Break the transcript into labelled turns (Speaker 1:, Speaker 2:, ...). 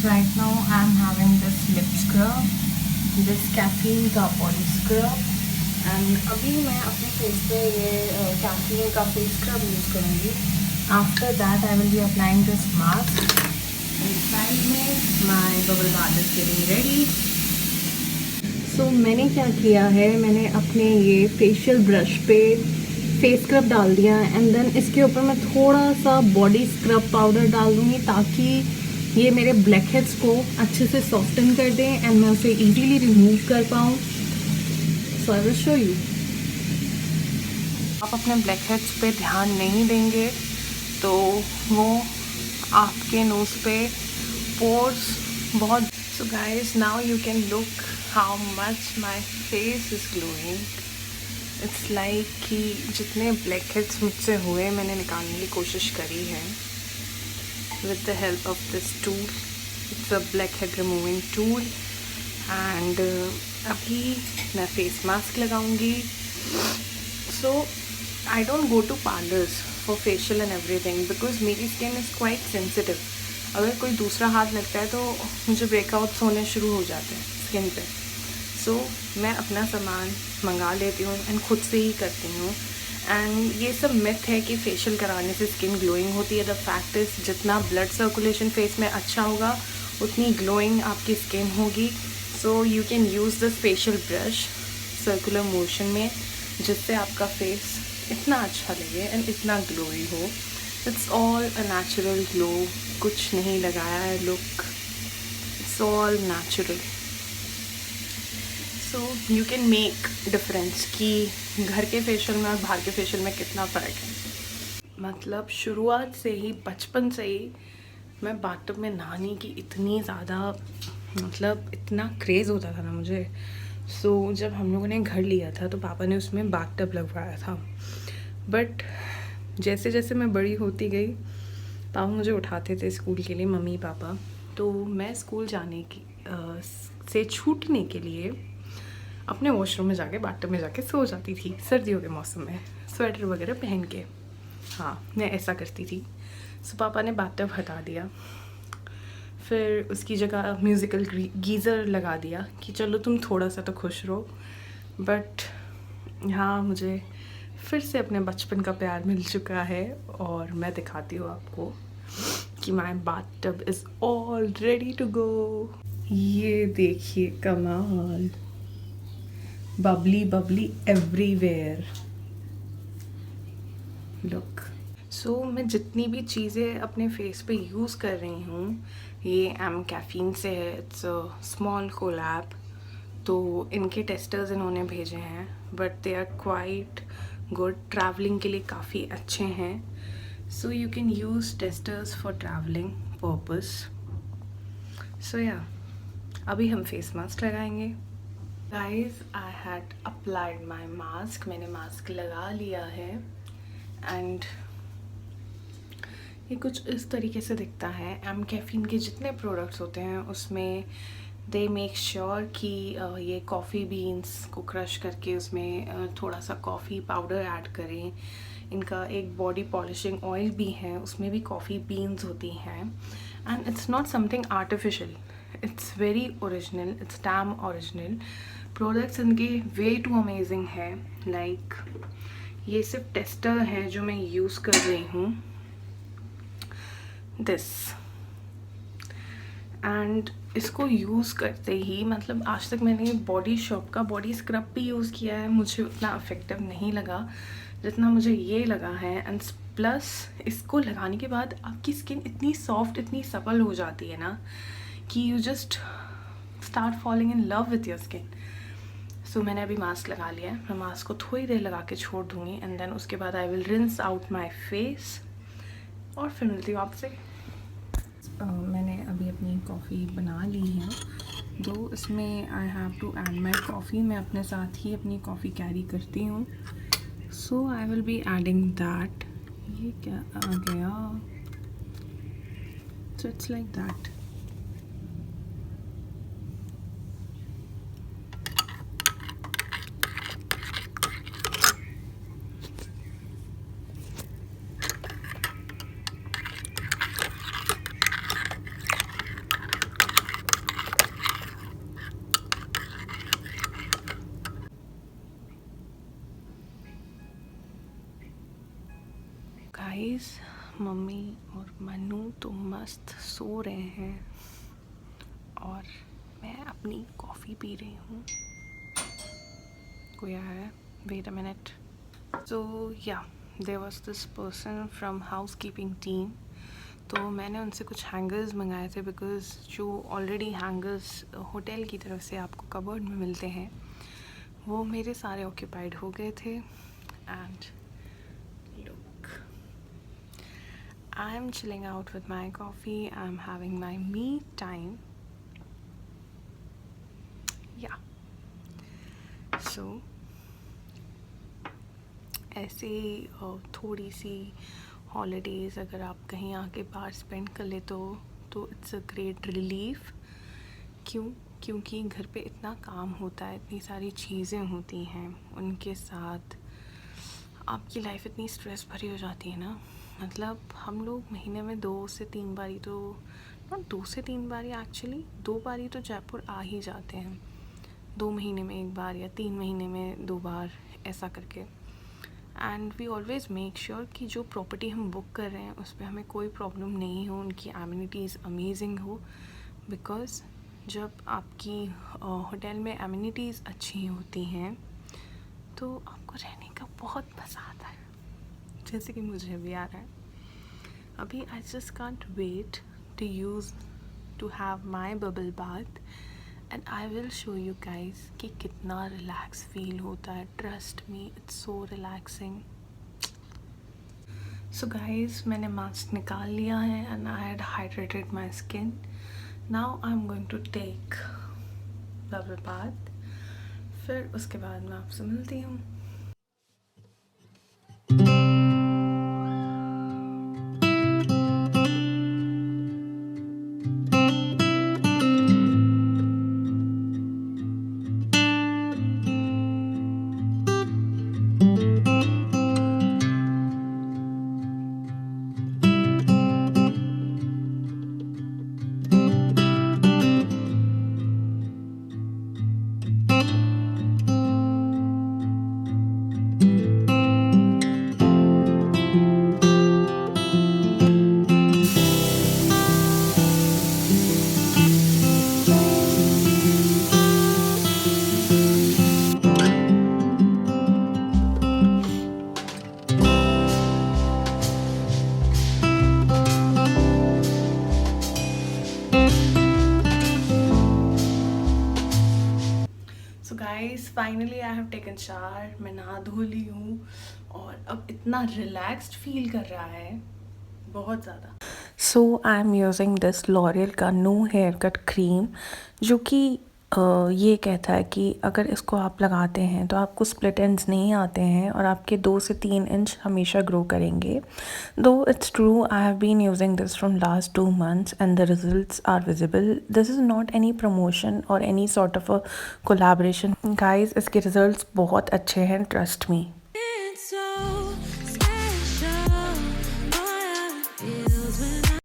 Speaker 1: Right now I'm having this lip scrub, this caffeine का body scrub, and अभी मैं अपने फेस पे ये caffeine का face scrub यूज़ करूँगी. After that I will be applying this mask. And side में my bubble bath is getting ready. So मैंने क्या किया है, मैंने अपने ये फेशियल ब्रश पे फेस स्क्रब डाल दिया एंड देन इसके ऊपर मैं थोड़ा सा बॉडी स्क्रब पाउडर डाल दूँगी ताकि ये मेरे ब्लैक हेड्स को अच्छे से सॉफ्टन कर दें एंड मैं उसे इजीली रिमूव कर पाऊँ. सो आई विल शो यू. आप अपने ब्लैक हेड्स पे ध्यान नहीं देंगे तो वो आपके नोज़ पे पोर्स बहुत. So guys, now you can look how much my face is glowing. It's like कि जितने ब्लैक हेड्स मुझसे हुए मैंने निकालने की कोशिश करी है with the help of this tool. It's a blackhead removing tool. And अभी मैं face mask लगाऊंगी. So I don't go to parlors for facial and everything because मेरी skin is quite sensitive. अगर कोई दूसरा हाथ लगता है तो मुझे breakouts होने शुरू हो जाते हैं skin पे. So मैं अपना सामान मंगा लेती हूँ and खुद से ही करती हूँ. एंड ये सब मिथ है कि फेशियल कराने से स्किन ग्लोइंग होती है. द फैक्ट इज़ जितना ब्लड सर्कुलेशन फेस में अच्छा होगा उतनी ग्लोइंग आपकी स्किन होगी. सो you can use this facial brush circular motion में जिससे आपका फेस इतना अच्छा लगे एंड इतना ग्लोई हो. It's all a natural glow. कुछ नहीं लगाया है look. It's all natural. So you can make difference कि घर के फेशियल में और बाहर के फेशियल में कितना फ़र्क है. मतलब शुरुआत से ही बचपन से ही मैं बाथटब में नहाने की इतनी ज़्यादा मतलब इतना क्रेज़ होता था ना मुझे. सो जब हम लोगों ने घर लिया था तो पापा ने उसमें बाथटब लगवाया था. बट जैसे जैसे मैं बड़ी होती गई पापा मुझे उठाते थे स्कूल के लिए, मम्मी पापा. तो मैं स्कूल जाने की से छूटने के लिए अपने वॉशरूम में जाके बाथटब में जाके सो जाती थी सर्दियों के मौसम में स्वेटर वगैरह पहन के. हाँ, मैं ऐसा करती थी. सो पापा ने बाथटब हटा दिया. फिर उसकी जगह म्यूज़िकल गीज़र लगा दिया कि चलो तुम थोड़ा सा तो खुश रहो. बट हाँ, मुझे फिर से अपने बचपन का प्यार मिल चुका है और मैं दिखाती हूँ आपको कि my bathtub is all ready to go. ये देखिए कमाल. Bubbly bubbly everywhere. Look. So मैं जितनी भी चीज़ें अपने फेस पे यूज़ कर रही हूँ ये एम कैफ़ीन से है. It's a small collab. तो इनके टेस्टर्स इन्होंने भेजे हैं but they are quite good. Travelling के लिए काफ़ी अच्छे हैं. So you can use testers for travelling purpose. So yeah अभी हम फेस मास्क लगाएंगे. Guys, I had applied my mask. मैंने मास्क लगा लिया है एंड ये कुछ इस तरीके से दिखता है. एम कैफ़ीन के जितने प्रोडक्ट्स होते हैं उसमें दे मेक श्योर कि ये कॉफ़ी बीन्स को क्रश करके उसमें थोड़ा सा कॉफ़ी पाउडर ऐड करें. इनका एक बॉडी पॉलिशिंग ऑयल भी है, उसमें भी कॉफ़ी बीन्स होती हैं. And it's not something artificial. It's very original. It's damn original. Products इनके वे टू अमेजिंग है. लाइक ये सिर्फ टेस्टर है जो मैं यूज़ कर रही हूँ. दिस एंड इसको यूज़ करते ही मतलब आज तक मैंने बॉडी शॉप का बॉडी स्क्रब भी यूज़ किया है. मुझे उतना इफेक्टिव नहीं लगा जितना मुझे ये लगा है. एंड प्लस इसको लगाने के बाद आपकी स्किन इतनी सॉफ्ट इतनी सपल हो जाती है ना कि you just start falling in love with your skin. So मैंने अभी मास्क लगा लिया है. मैं मास्क को थोड़ी देर लगा के छोड़ दूँगी एंड देन उसके बाद I will rinse out my face और फिर मिलती हूँ आपसे. मैंने अभी अपनी कॉफ़ी बना ली है तो इसमें I have to add my coffee. मैं अपने साथ ही अपनी कॉफ़ी कैरी करती हूँ. So I will be adding that. ये क्या आ गया. So it's like that. Mummy और मन्नू तो मस्त सो रहे हैं और मैं अपनी कॉफ़ी पी रही हूँ। कोई आया है? Wait a minute. So yeah there was this person from housekeeping team, तो मैंने उनसे कुछ हैंगर्स मंगाए थे बिकॉज़ जो ऑलरेडी हैंगर्स होटल की तरफ से आपको कबर्ड में मिलते हैं वो मेरे सारे ऑक्यूपाइड हो गए थे। And look, I am chilling out with my coffee, I am having my me time. या सो ऐसे थोड़ी सी हॉलीडेज़ अगर आप कहीं आके बाहर स्पेंड कर ले तो इट्स अ ग्रेट रिलीफ। क्योंकि घर पे इतना काम होता है, इतनी सारी चीज़ें होती हैं, उनके साथ आपकी लाइफ इतनी स्ट्रेस भरी हो जाती है ना। मतलब हम लोग महीने में 2 से 3 बारी तो नॉट 2 से 3 बारी, एक्चुअली 2 बारी तो जयपुर आ ही जाते हैं। 2 महीने में 1 बार या 3 महीने में 2 बार ऐसा करके। And we always make sure कि जो प्रॉपर्टी हम बुक कर रहे हैं उस पर हमें कोई प्रॉब्लम नहीं हो, उनकी एमिनिटीज़ अमेजिंग हो। बिकॉज़ जब आपकी होटल में एमिनिटीज़ अच्छी होती हैं तो आपको रहने का बहुत मज़ा आता है, जैसे कि मुझे भी आ रहा है अभी। I just can't wait to have my bubble bath and I will show you guys कि कितना रिलैक्स फील होता है। Trust me, it's so relaxing. So guys, मैंने मास्क निकाल लिया है and I had hydrated my skin. Now I am going to take bubble bath, फिर उसके बाद मैं आपसे मिलती हूँ। So guys, finally I have taken shower. मैं नहा धो ली हूँ और अब इतना रिलैक्स्ड फील कर रहा है, बहुत ज़्यादा। So I am using this L'Oreal का नो हेयर कट क्रीम, जो कि ये कहता है कि अगर इसको आप लगाते हैं तो आपको स्प्लिट एंड्स नहीं आते हैं और आपके 2 से 3 इंच हमेशा ग्रो करेंगे। Though it's true, I have been using this from last 2 months and the results are visible. This is not any promotion or any sort of a collaboration. Guys, इसके results बहुत अच्छे हैं, trust me.